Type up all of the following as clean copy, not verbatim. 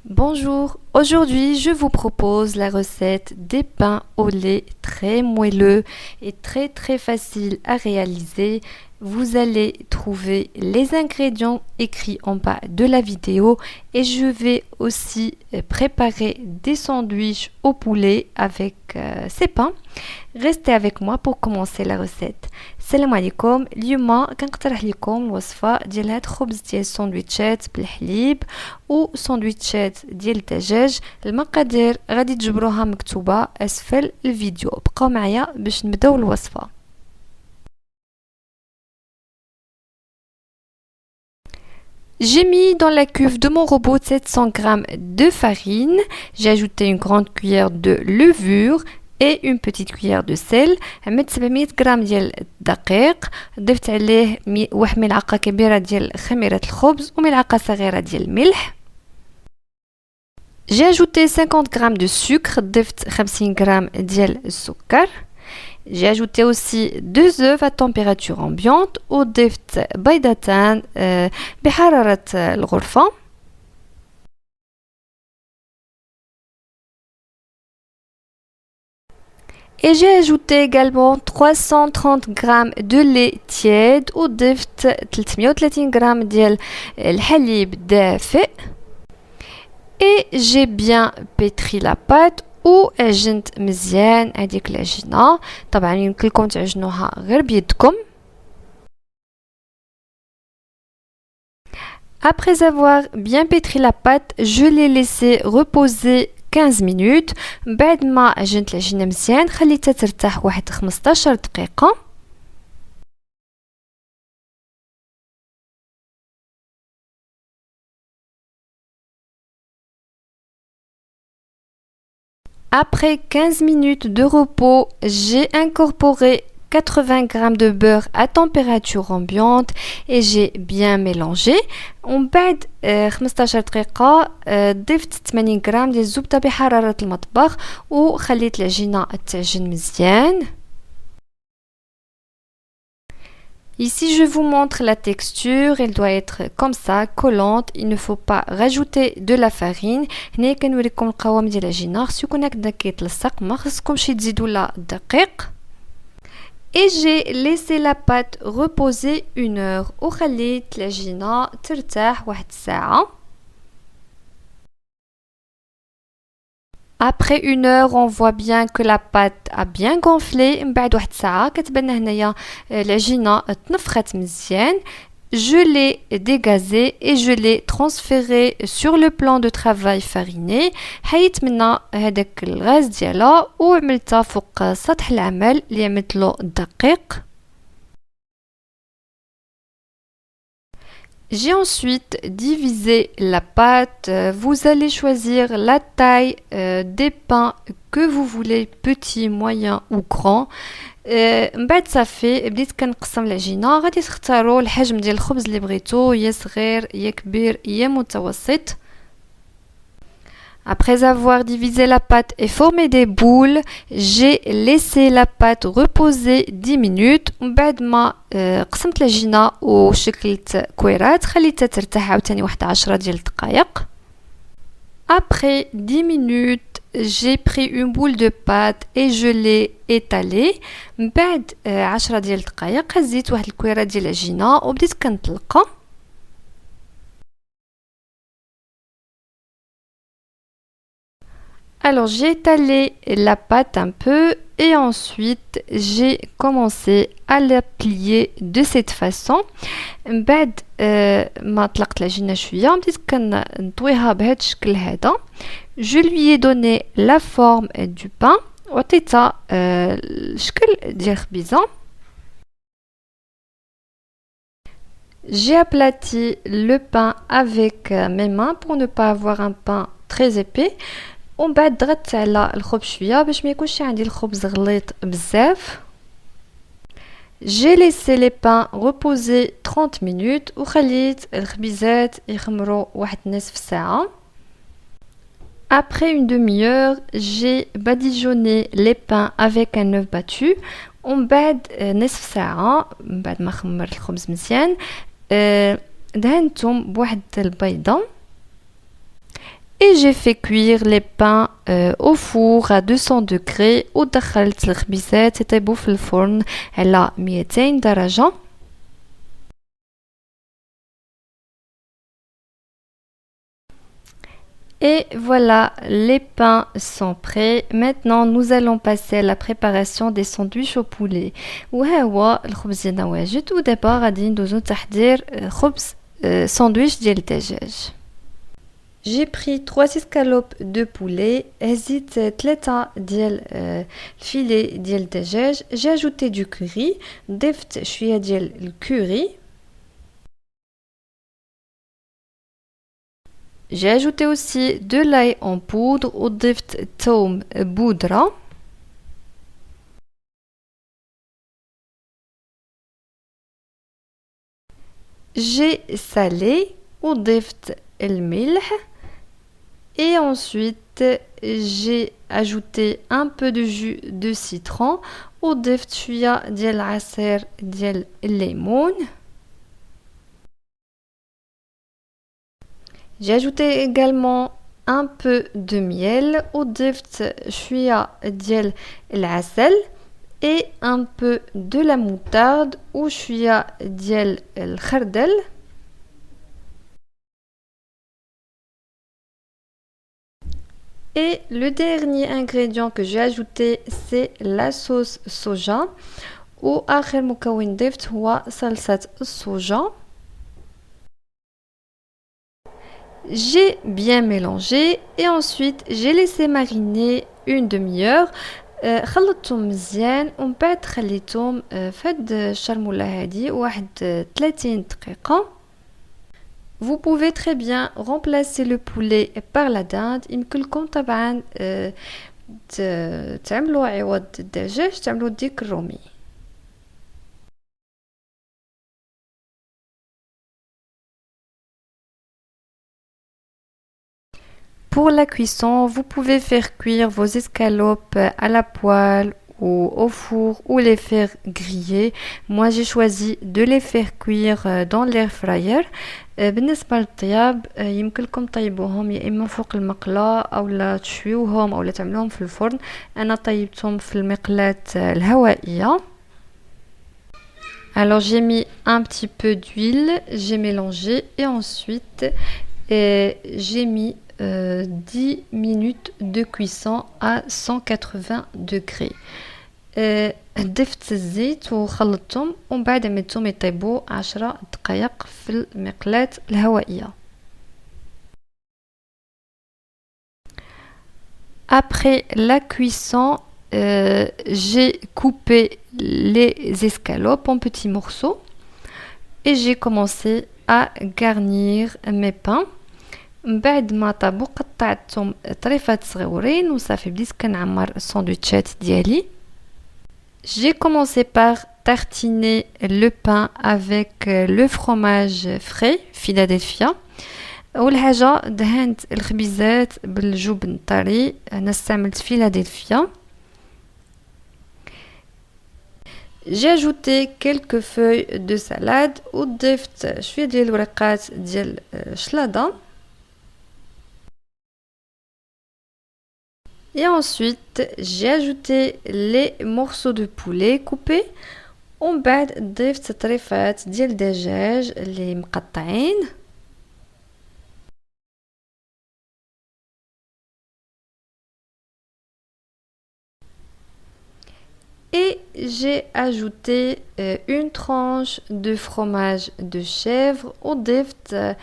Bonjour, aujourd'hui je vous propose la recette des pains au lait très moelleux et très facile à réaliser. Vous allez trouver les ingrédients écrits en bas de la vidéo et je vais aussi préparer des sandwichs au poulet avec ces pains. Restez avec moi pour commencer la recette. السلام عليكم. اليوم كنقترح لكم الوصفه ديال هاد خبز ديال الساندويتشات بالحليب وساندويتشات ديال الدجاج. المقادير غادي تجبروها مكتوبه اسفل الفيديو. بقاو معايا باش نبداو الوصفه. J'ai mis dans la cuve de mon robot 700 g de farine, j'ai ajouté une grande cuillère de levure et une petite cuillère de sel. عملت 700 غرام ديال الدقيق، ضفت عليه واحد ملعقه كبيره ديال خميره الخبز وملعقه صغيره ديال الملح. J'ai ajouté 50 g de sucre، ضفت 50 غرام ديال السكر. J'ai ajouté aussi 2 œufs à température ambiante وضفت بيضتان بحرارة الغرفة. Et j'ai ajouté également 330 g de lait tiède وضفت 330 g ديال الحليب دافئ. Et j'ai bien pétri la pâte وعجنت مزيان هذيك العجينه. طبعا يمكن لكم تعجنوها غير بيدكم. Après avoir bien pétri la pâte, je l'ai laissé reposer 15 minutes. بعد ما عجنت العجينه مزيان خليتها ترتاح واحد 15 دقيقه. Après 15 minutes de repos, j'ai incorporé 80 g de beurre à température ambiante et j'ai bien mélangé. ومن بعد 15 دقيقة ضفت 80 g ديال الزبدة بحرارة المطبخ وخليت العجينة تعجن مزيان. Ici, je vous montre la texture, elle doit être comme ça, collante, il ne faut pas rajouter de la farine. هنا كنوريكم القوام ديال العجينة، خصو يكون هكذا كيتلصق، ما خصكمش تزيدوا لا الدقيق. Et j'ai laissé la pâte reposer 1 heure وخليت العجينة ترتاح واحد الساعة. Après 1 heure, on voit bien que la pâte a bien gonflé. من بعد واحد الساعة كتبان هنايا العجينة تنفخت مزيان. Je l'ai dégazé et je l'ai transféré sur le plan de travail fariné. حيت منا هذاك الغاز ديالها وعملتها فوق سطح العمل اللي عملتلو الدقيق. J'ai ensuite divisé la pâte. Vous allez choisir la taille des pains que vous voulez, petit, moyen ou grand. من بعد صافي بديت كنقسم العجينه، غادي تختاروا الحجم ديال الخبز اللي بغيتو، يا صغير يا كبير يا متوسط. Après avoir divisé la pâte et formé des boules, j'ai laissé la pâte reposer 10 minutes. ومن بعد ما قسمت العجينة وشكلت كويرات خليتها ترتاح عاوتاني واحد 10 ديال الدقائق. Après 10 minutes, j'ai pris une boule de pâte et je l'ai étalée. من بعد 10 ديال الدقائق هزيت واحد الكويرة ديال العجينة وبديت كنطلقها. Alors j'ai étalé la pâte un peu et ensuite j'ai commencé à la plier de cette façon. من بعد ما طلقت العجينة شوية بديت كنطويها بهذا الشكل هذا. Je lui ai donné la forme du pain وعطيتها الشكل ديال خبيزة. J'ai aplati le pain avec mes mains pour ne pas avoir un pain très épais. ومن بعد ضغطت على الخبز شويه باش ما يكونش عندي الخبز غليظ بزاف. J'ai laissé les pains reposer 30 minutes وخليت الخبيزات يخمروا واحد نصف ساعه. Après une demi-heure, j'ai badigeonné les pains avec un œuf battu. ومن بعد نصف ساعه من بعد ما خمر الخبز مزيان دهنتهم بواحد البيضه. et j'ai fait cuire les pains au four à 200 degrés ودخلت الخبيزات يطيبوا في الفرن على 200 درجة. Et voilà, les pains sont prêts. Maintenant, nous allons passer à la préparation des sandwichs au poulet. وهو الخبز ديالنا واجد ودابا غادي ندوزو تحضير خبز ساندويش ديال الدجاج. J'ai pris 3 escalopes de poulet, هزيت 3 ديال الفيلي ديال الدجاج. J'ai ajouté du curry, ضفت شوية ديال الكوري. J'ai ajouté aussi de l'ail en poudre وضفت توم بودرة. J'ai salé وضفت الملح. Et ensuite, j'ai ajouté un peu de jus de citron وضفت شوية ديال عصير ديال الليمون. J'ai ajouté également un peu de miel وضفت شوية ديال العسل et un peu de la moutarde وشوية ديال الخردل. Et le dernier ingrédient que j'ai ajouté, c'est la sauce soja. وآخر مكون ضفت هو صلصة الصوجا. J'ai bien mélangé et ensuite j'ai laissé mariner une demi-heure. خلطتهم مزيان ومن بعد خليتهم في هاد الشرمولة هادي واحد 30 دقيقة. Vous pouvez très bien remplacer le poulet par la dinde. يمكنلكم طبعا تعملوا عوض الدجاج تعملوا ديك الرومي. Pour la cuisson, vous pouvez faire cuire vos escalopes à la poêle ou au four ou les faire griller. Moi, j'ai choisi de les faire cuire dans l'air fryer. بالنسبة للطياب يمكنكم طيبوهم يا إما فوق المقلاة أو لا تشويوهم أو لا تعملوهم في الفرن. أنا طيبتهم في المقلاة الهوائية. Alors j'ai mis un petit peu d'huile, j'ai mélangé et ensuite j'ai mis 10 minutes de cuisson à 180 degrés. ضفت الزيت وخلطتهم ومن بعد عملتهم يطيبوا 10 دقائق في المقلاة الهوائية. Après la cuisson, j'ai coupé les escalopes en petits morceaux et j'ai commencé à garnir mes pains. من بعد ما طابو قطعتهم طريفات صغيورين وصافي بديت كنعمر الساندويتشات ديالي. J'ai commencé par tartiner le pain avec le fromage frais Philadelphia. أول حاجة دهنت الخبيزات بالجبن طري. أنا استعملت فيلادلفيا. J'ai ajouté quelques feuilles de salade وضفت شوية ديال الورقات ديال الشلاضة. Et ensuite, j'ai ajouté les morceaux de poulet coupés. ومن بعد ضفت طريفات ديال الدجاج اللي مقطعين. Et j'ai ajouté une tranche de fromage de chèvre وضفت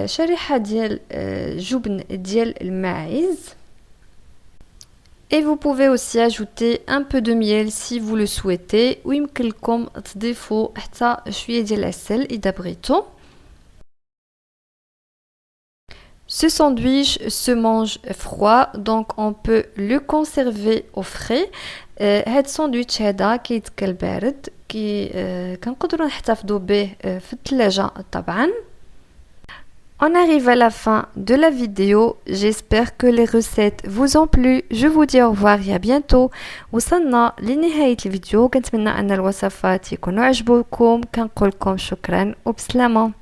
شريحة ديال جبن ديال الماعز. Et vous pouvez aussi ajouter un peu de miel si vous le souhaitez. ويمكنلكم تضيفوا حتى شوية ديال العسل إذا بغيتوا. Ce sandwich se mange froid, donc on peut le conserver au frais. هاد الساندويتش هذا كيتكل بارد كنقدروا نحتفظوا به في الثلاجة طبعا. On arrive à la fin de la vidéo. J'espère que les recettes vous ont plu. Je vous dis au revoir et à bientôt. وصلنا لنهاية الفيديو. كنتمنى أن الوصفات يكونوا عجبوكم. كنقولكم شكرا وبسلامة.